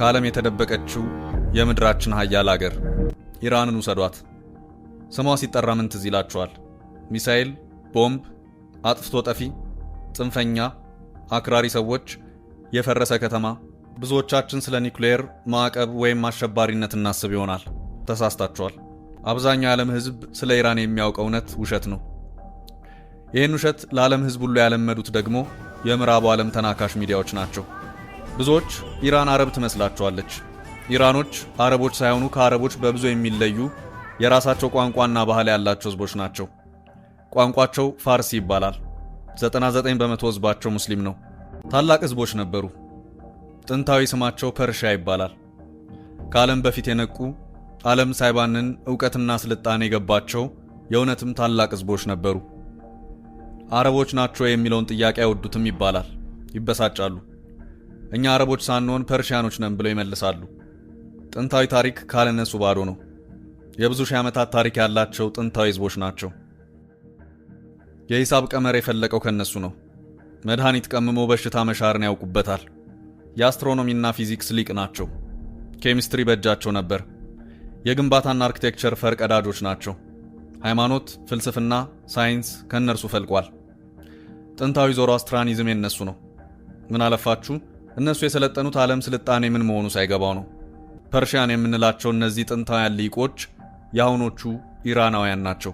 ከዓለም የተደበቀችው የምድራችን ሀያል አገር ኢራንን ውሰዷት። ስሟ ሲጠራ ምን ትዝ ይላችኋል? ሚሳኤል፣ ቦምብ፣ አጥፍቶ ጠፊ፣ ጽንፈኛ፣ አክራሪ ሰዎች፣ የፈረሰ ከተማ። ብዙዎቻችን ስለ ኒውክሌር ማዕቀብ ወይም አሸባሪነት እናስብ ይሆናል። ተሳስታችኋል። አብዛኛው የዓለም ሕዝብ ስለ ኢራን የሚያውቀው እውነት ውሸት ነው። ይህን ውሸት ለዓለም ሕዝብ ሁሉ ያለመዱት ደግሞ የምዕራቡ ዓለም ተናካሽ ሚዲያዎች ናቸው። ብዙዎች ኢራን አረብ ትመስላቸዋለች። ኢራኖች አረቦች ሳይሆኑ ከአረቦች በብዙ የሚለዩ የራሳቸው ቋንቋና ባህል ያላቸው ሕዝቦች ናቸው። ቋንቋቸው ፋርሲ ይባላል። 99 በመቶ ሕዝባቸው ሙስሊም ነው። ታላቅ ሕዝቦች ነበሩ። ጥንታዊ ስማቸው ፐርሺያ ይባላል። ከዓለም በፊት የነቁ ዓለም ሳይባንን ዕውቀትና ስልጣኔ የገባቸው የእውነትም ታላቅ ሕዝቦች ነበሩ። አረቦች ናቸው የሚለውን ጥያቄ አይወዱትም ይባላል። ይበሳጫሉ። እኛ አረቦች ሳንሆን ፐርሺያኖች ነን ብለው ይመልሳሉ። ጥንታዊ ታሪክ ካለነሱ ባዶ ነው። የብዙ ሺህ ዓመታት ታሪክ ያላቸው ጥንታዊ ሕዝቦች ናቸው። የሂሳብ ቀመር የፈለቀው ከነሱ ነው። መድኃኒት ቀምሞ በሽታ መሻርን ያውቁበታል። የአስትሮኖሚና ፊዚክስ ሊቅ ናቸው። ኬሚስትሪ በእጃቸው ነበር። የግንባታና አርኪቴክቸር ፈርቀዳጆች ናቸው። ሃይማኖት፣ ፍልስፍና፣ ሳይንስ ከነርሱ ፈልቋል። ጥንታዊ ዞሮአስትራኒዝም የነሱ ነው። ምን አለፋችሁ እነሱ የሰለጠኑት ዓለም ስልጣኔ ምን መሆኑ ሳይገባው ነው። ፐርሺያን የምንላቸው እነዚህ ጥንታውያን ሊቆች የአሁኖቹ ኢራናውያን ናቸው።